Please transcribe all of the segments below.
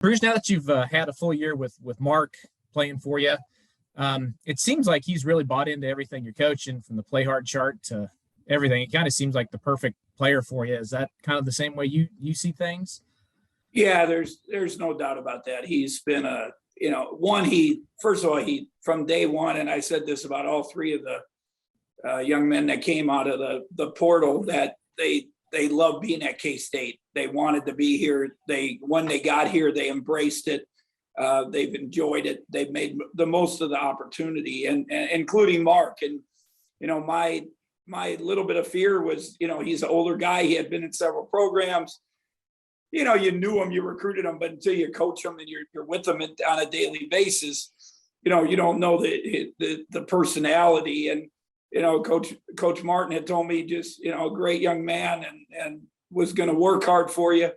Bruce, now that you've had a full year with Mark playing for you, it seems like he's really bought into everything you're coaching, from the play hard chart to everything. It kind of seems like the perfect player for you. Is that kind of the same way you see things? Yeah, there's no doubt about that. He's been he first of all, he from day one, and I said this about all three of the young men that came out of the portal, that they love being at K-State. They wanted to be here. When they got here, they embraced it. They've enjoyed it. They've made the most of the opportunity, and including Mark. And my little bit of fear was, he's an older guy. He had been in several programs. You knew him, you recruited him, but until you coach him and you're with him on a daily basis, you don't know the personality. And Coach Martin had told me, just a great young man, and was going to work hard for you.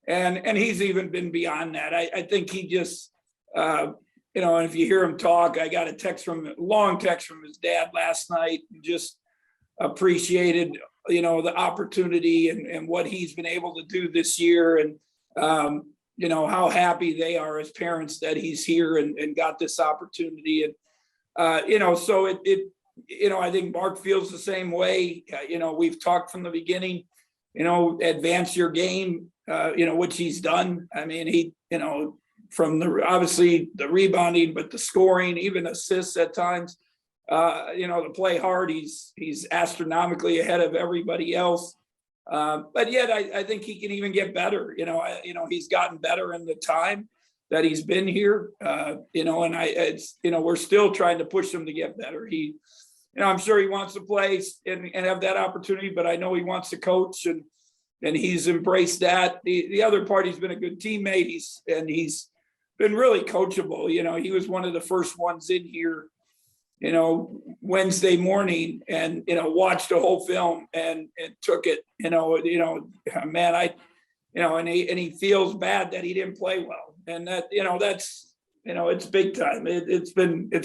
And he's even been beyond that. I think he just, and if you hear him talk, I got a long text from his dad last night, and just appreciated, the opportunity and what he's been able to do this year. And, how happy they are as parents that he's here and got this opportunity. And, so I think Mark feels the same way. We've talked from the beginning, advance your game, which he's done. I mean, he, from obviously the rebounding, but the scoring, even assists at times, to play hard, he's astronomically ahead of everybody else. But yet I think he can even get better. He's gotten better in the time that he's been here, and we're still trying to push him to get better. I'm sure he wants to play and have that opportunity, but I know he wants to coach, and he's embraced that. The other part, he's been a good teammate. He's been really coachable. He was one of the first ones in here, Wednesday morning, and, watched the whole film and took it, man, and he feels bad that he didn't play well. And that, that's, it's big time. It's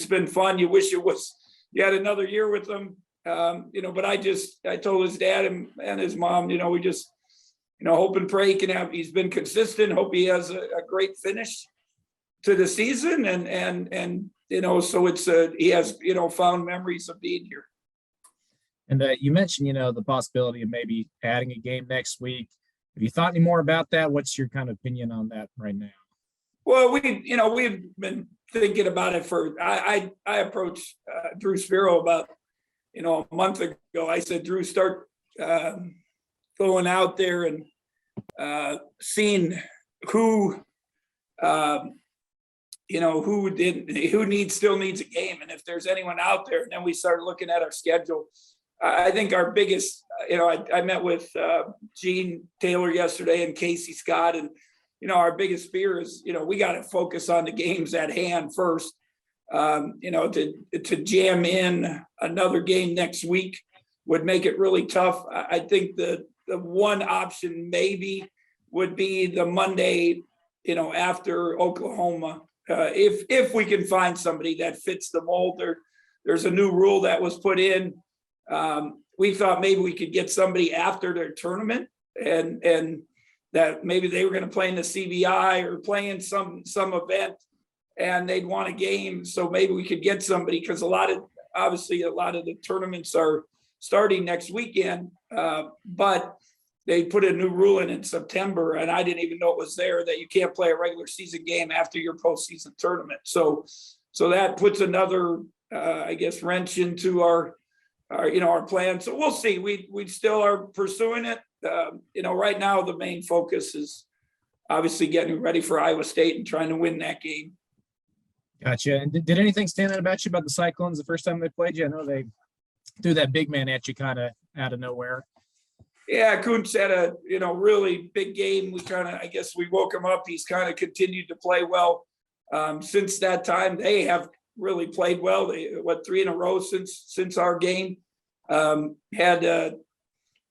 been fun. You wish you had another year with him. But I told his dad and his mom, we just, hope and pray he's been consistent. Hope he has a great finish to the season. And so it's he has, fond memories of being here. And you mentioned, the possibility of maybe adding a game next week. Have you thought any more about that? What's your kind of opinion on that right now? Well, we've been thinking about it I approached Drew Spiro about, a month ago. I said, Drew, start going out there and seeing who still needs a game, and if there's anyone out there. And then we started looking at our schedule. I think our biggest, I met with Gene Taylor yesterday and Casey Scott, and our biggest fear is, we got to focus on the games at hand first. To jam in another game next week would make it really tough. I think the one option maybe would be the Monday, after Oklahoma. If we can find somebody that fits the mold. There's a new rule that was put in. We thought maybe we could get somebody after their tournament, and that maybe they were going to play in the CBI or play in some event, and they'd want a game. So maybe we could get somebody, because a lot of the tournaments are starting next weekend, but they put a new rule in September, and I didn't even know it was there, that you can't play a regular season game after your postseason tournament. So that puts another, wrench into our plan. So we'll see. We still are pursuing it. Right now the main focus is obviously getting ready for Iowa State and trying to win that game. Gotcha. And did anything stand out about you about the Cyclones the first time they played you? I know they threw that big man at you kind of out of nowhere. Yeah, Kuntz had a really big game. We woke him up. He's kind of continued to play well since that time. They have really played well. They 3 in a row since our game. Had a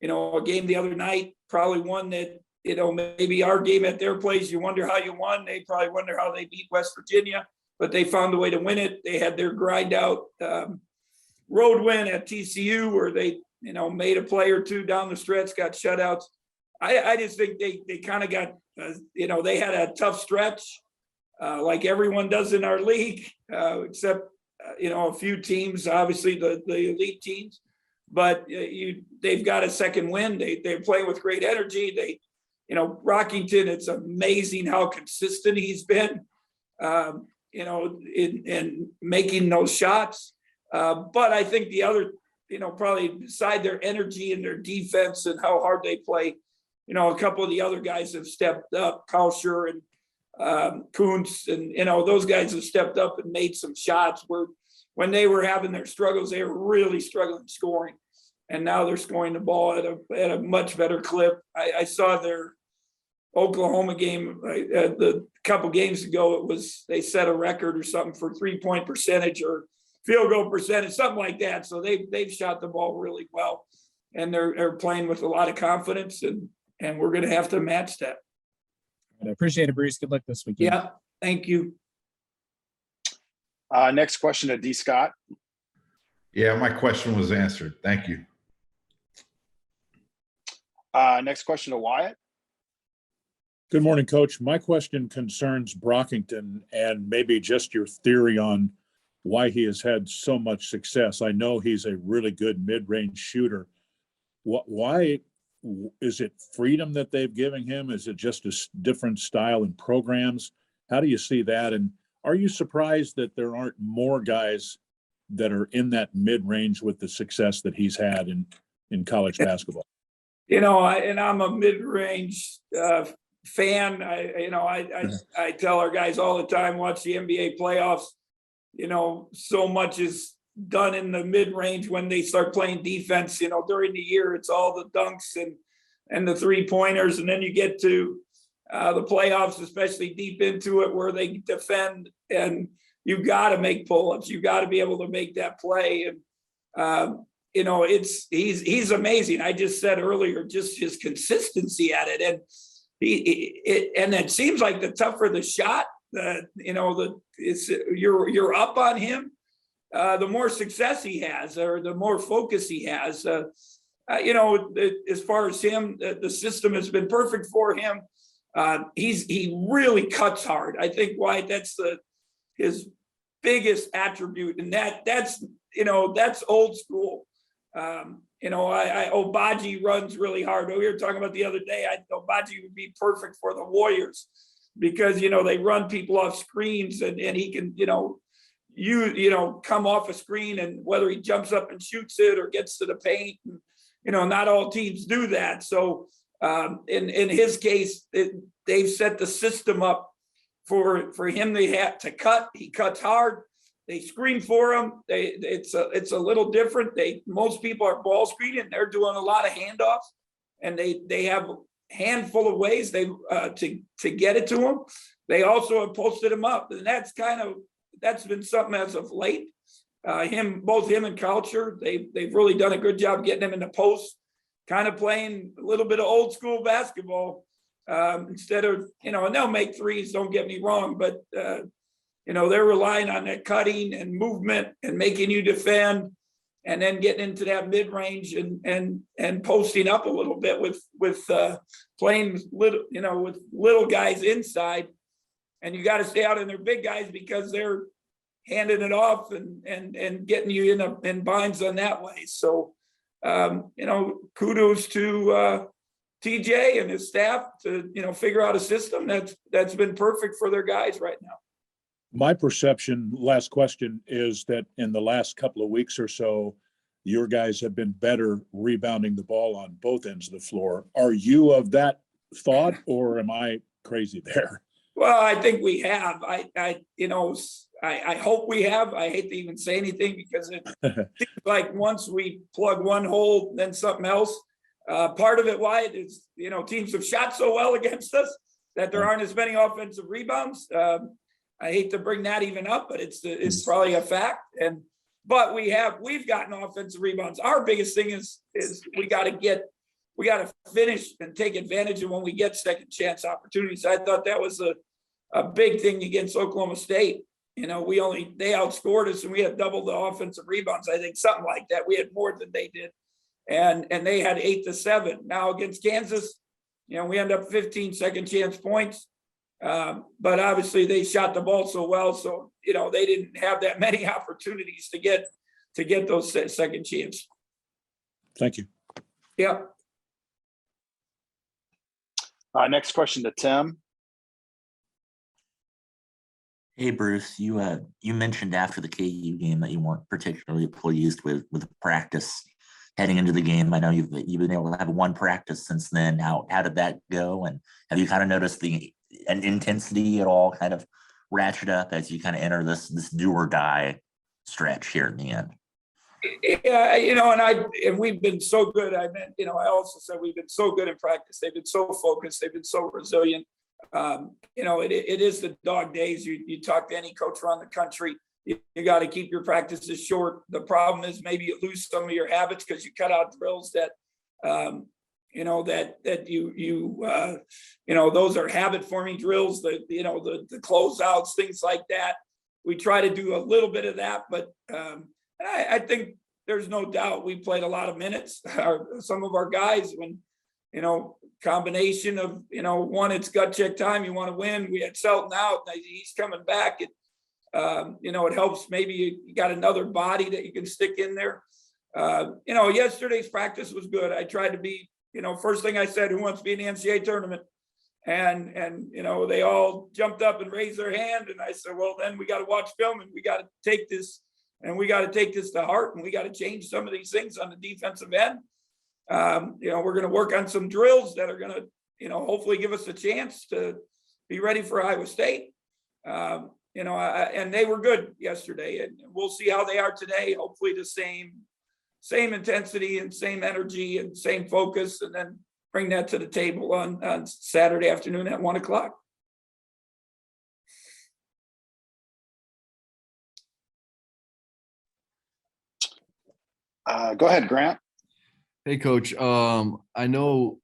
game the other night, probably one that maybe our game at their place, you wonder how you won. They probably wonder how they beat West Virginia, but they found a way to win it. They had their grind out road win at TCU, where they made a play or two down the stretch, got shutouts. I just think they kind of got, they had a tough stretch, like everyone does in our league, except, a few teams, obviously the elite teams. But they've got a second win. They're playing with great energy. Rockington, it's amazing how consistent he's been, in making those shots. But I think the other, probably beside their energy and their defense and how hard they play, a couple of the other guys have stepped up, Kauscher and Kuntz, and, those guys have stepped up and made some shots where when they were having their struggles, they were really struggling scoring. And now they're scoring the ball at a much better clip. I saw their Oklahoma game the couple games ago. They set a record or something for 3-point percentage or field goal percentage, something like that. So they've shot the ball really well, and they're playing with a lot of confidence, and we're going to have to match that. I appreciate it, Bruce. Good luck this weekend. Yeah, thank you. Next question to D. Scott. Yeah, my question was answered. Thank you. Next question to Wyatt. Good morning, Coach. My question concerns Brockington and maybe just your theory on why he has had so much success. I know he's a really good mid-range shooter. Why is it freedom that they've given him? Is it just a different style and programs? How do you see that? And are you surprised that there aren't more guys that are in that mid-range with the success that he's had in college basketball? I'm a mid-range fan. I tell our guys all the time, watch the NBA playoffs. So much is done in the mid-range when they start playing defense. During the year, it's all the dunks and the 3-pointers, and then you get to the playoffs, especially deep into it, where they defend, and you got to make pull-ups. You got to be able to make that play, and he's amazing. I just said earlier, just his consistency at it, and and it seems like the tougher the shot, you're up on him, the more success he has, or the more focus he has. As far as him, the system has been perfect for him. He really cuts hard. I think why that's his biggest attribute, and that's old school. Obagi runs really hard. We were talking about the other day, Obagi would be perfect for the Warriors because, they run people off screens, and he can, come off a screen, and whether he jumps up and shoots it or gets to the paint, and, not all teams do that. So in his case, they've set the system up for him to cut. He cuts hard. They screen for him. It's a little different. Most people are ball screening. They're doing a lot of handoffs, and they have a handful of ways to get it to him. They also have posted him up, and that's been something as of late. Both him and Culture, they've really done a good job getting him in the post, kind of playing a little bit of old school basketball instead of and they'll make threes. Don't get me wrong, but they're relying on that cutting and movement and making you defend, and then getting into that mid-range and posting up a little bit with playing little, with little guys inside. And you got to stay out in their big guys because they're handing it off and getting you in binds on that way. So, kudos to TJ and his staff to, figure out a system that's been perfect for their guys right now. My perception, last question, is that in the last couple of weeks or so, your guys have been better rebounding the ball on both ends of the floor. Are you of that thought, or am I crazy there? Well, I think we have. I hope we have. I hate to even say anything because it seems like once we plug one hole, then something else. Part of it, Wyatt, is teams have shot so well against us that there aren't as many offensive rebounds. I hate to bring that even up, but it's probably a fact. But we've gotten offensive rebounds. Our biggest thing is we got to finish and take advantage of when we get second chance opportunities. I thought that was a big thing against Oklahoma State. They outscored us and we had double the offensive rebounds. I think something like that. We had more than they did. And they had 8 to 7. Now against Kansas, we end up 15 second chance points. But obviously they shot the ball so well. So, they didn't have that many opportunities to get those second chance. Thank you. Yeah. Next question to Tim. Hey Bruce, you mentioned after the KU game that you weren't particularly pleased with practice heading into the game. I know you've been able to have one practice since then. How did that go? And have you kind of noticed an intensity at all kind of ratchet up as you kind of enter this do or die stretch here in the end? Yeah, and we've been so good. I also said we've been so good in practice. They've been so focused. They've been so resilient. It is the dog days. You talk to any coach around the country, you got to keep your practices short. The problem is maybe you lose some of your habits because you cut out drills that, those are habit forming drills, the closeouts, things like that. We try to do a little bit of that, but I think there's no doubt we played a lot of minutes. Some of our guys, when, combination of, one, it's gut check time. You want to win. We had Selton out. He's coming back. It helps. Maybe you got another body that you can stick in there. Yesterday's practice was good. I tried to be, first thing I said, who wants to be in the NCAA tournament? And they all jumped up and raised their hand. And I said, well, then we got to watch film and we got to take this to heart, and we got to change some of these things on the defensive end. We're going to work on some drills that are going to, hopefully give us a chance to be ready for Iowa State. And they were good yesterday, and we'll see how they are today. Hopefully the same intensity and same energy and same focus, and then bring that to the table on Saturday afternoon at 1:00. Go ahead, Grant. Hey, Coach. I know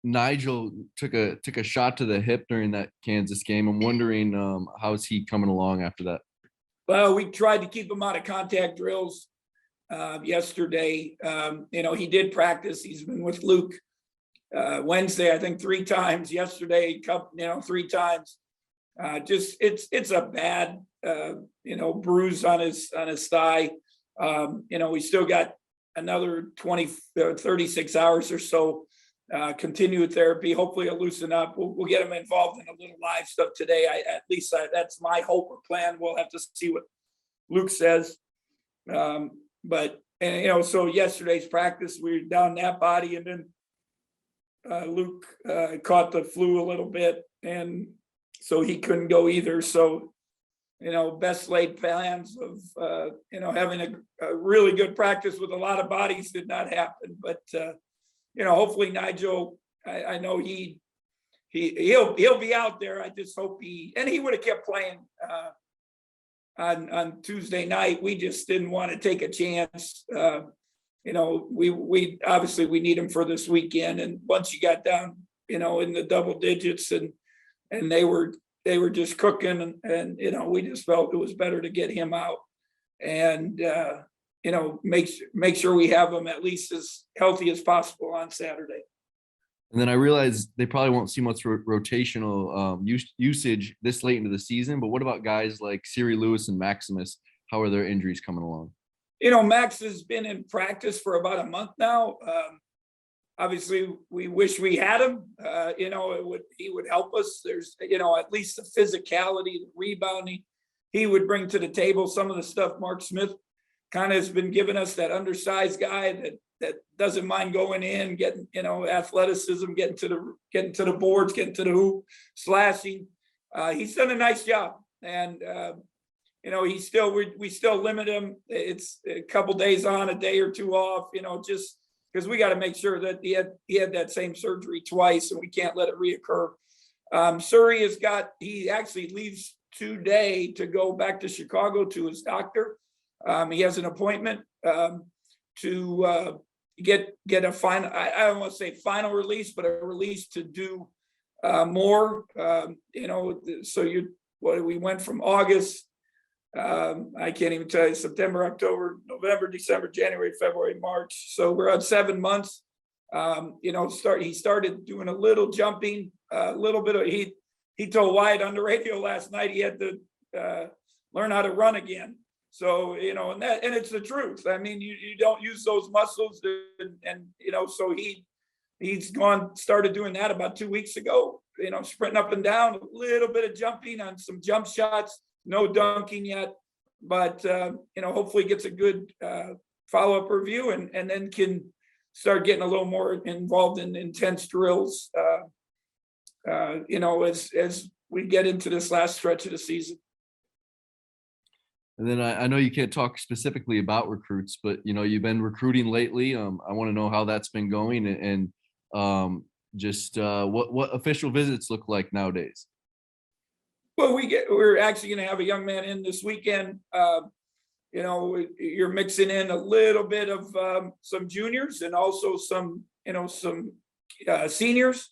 Nigel took a shot to the hip during that Kansas game. I'm wondering how's he coming along after that? Well, we tried to keep him out of contact drills yesterday. He did practice. He's been with Luke Wednesday, I think 3 times. Yesterday, 3 times. It's a bad bruise on his thigh. We still got another 36 hours or so continued therapy. Hopefully it'll loosen up. We'll get him involved in a little live stuff today. That's my hope or plan. We'll have to see what Luke says. So yesterday's practice, we were down that body, and then Luke caught the flu a little bit, and so he couldn't go either. So best laid plans of, having a really good practice with a lot of bodies did not happen. But, hopefully Nigel, I know he'll be out there. I just hope he would have kept playing on Tuesday night. We just didn't want to take a chance. We obviously we need him for this weekend. And once you got down, in the double digits and they were just cooking, and we just felt it was better to get him out and make sure we have him at least as healthy as possible on Saturday. And then I realize they probably won't see much rotational usage this late into the season, but what about guys like Siri Lewis and Maximus? How are their injuries coming along? Max has been in practice for about a month now. Obviously, we wish we had him. He would help us. There's, at least the physicality, the rebounding, he would bring to the table. Some of the stuff Mark Smith kind of has been giving us, that undersized guy that doesn't mind going in, getting, athleticism, getting to the boards, getting to the hoop, slashing. He's done a nice job, and we still limit him. It's a couple days on, a day or two off. Just because we got to make sure that he had that same surgery twice, and we can't let it reoccur. Suri he actually leaves today to go back to Chicago to his doctor. He has an appointment to get a final, I don't want to say final release, but a release to do more. We went from August, I can't even tell you, September, October, November, December, January, February, March. So we're on 7 months. He started doing a little jumping, a little bit of, he told Wyatt on the radio last night, he had to learn how to run again. So, and it's the truth. I mean, you don't use those muscles and so he's started doing that about 2 weeks ago, sprinting up and down, a little bit of jumping on some jump shots, no dunking yet, but, hopefully gets a good follow-up review and then can start getting a little more involved in intense drills, as we get into this last stretch of the season. And then I know you can't talk specifically about recruits, but you've been recruiting lately. I want to know how that's been going and just what official visits look like nowadays. Well, we're actually going to have a young man in this weekend. You're mixing in a little bit of some juniors and also some seniors.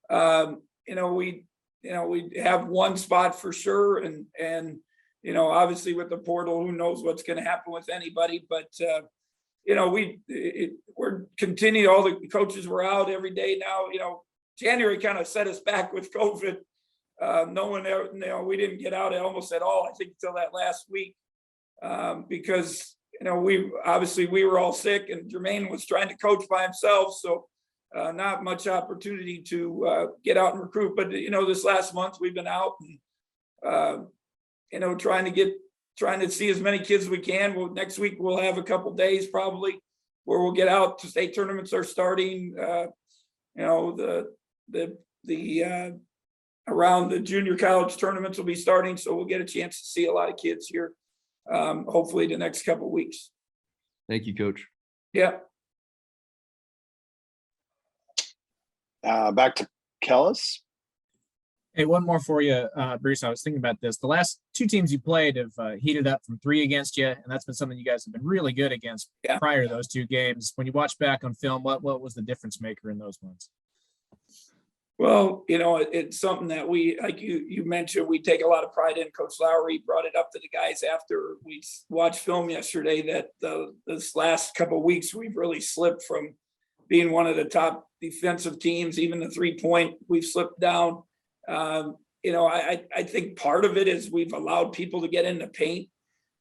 We have one spot for sure, and obviously with the portal, who knows what's going to happen with anybody, but we're continuing. All the coaches were out every day now. January kind of set us back with COVID. We didn't get out almost at all, I think, until that last week, because we were all sick and Jermaine was trying to coach by himself, so not much opportunity to get out and recruit. But this last month we've been out and trying to see as many kids as we can. Well, next week we'll have a couple days probably where we'll get out to state tournaments are starting. Around the junior college tournaments will be starting, so we'll get a chance to see a lot of kids here, hopefully the next couple of weeks. Thank you, Coach. Yeah. Back to Kellis. Hey, one more for you, Bruce. I was thinking about this. The last two teams you played have heated up from three against you, and that's been something you guys have been really good against prior to those two games. When you watch back on film, what was the difference maker in those ones? Well, it's something that we, like you mentioned, we take a lot of pride in. Coach Lowry brought it up to the guys after we watched film yesterday that this last couple of weeks, we've really slipped from being one of the top defensive teams. Even the 3-point, we've slipped down. I think part of it is we've allowed people to get in the paint.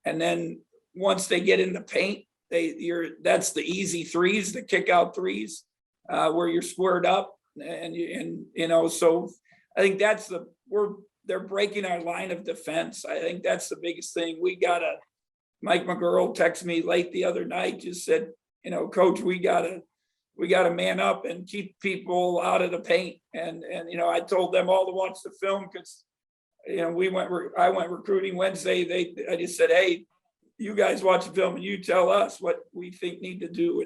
And then once they get in the paint, that's the easy threes, the kick out threes, where you're squared up. So I think they're breaking our line of defense. I think that's the biggest thing. Mike McGurl texted me late the other night, just said, Coach, we gotta man up and keep people out of the paint. And I told them all to watch the film because, I went recruiting Wednesday. I just said, hey, you guys watch the film and you tell us what we think need to do.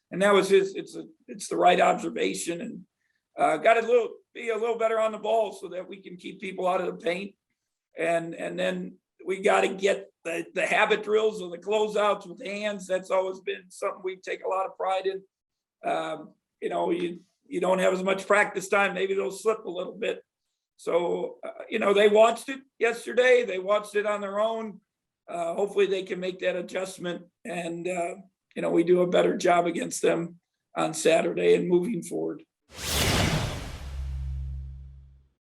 And that was it's the right observation, and got to be a little better on the ball so that we can keep people out of the paint. And then we got to get the habit drills and the closeouts with hands. That's always been something we take a lot of pride in. You don't have as much practice time. Maybe they'll slip a little bit. So, they watched it yesterday. They watched it on their own. Hopefully they can make that adjustment and, we do a better job against them on Saturday and moving forward.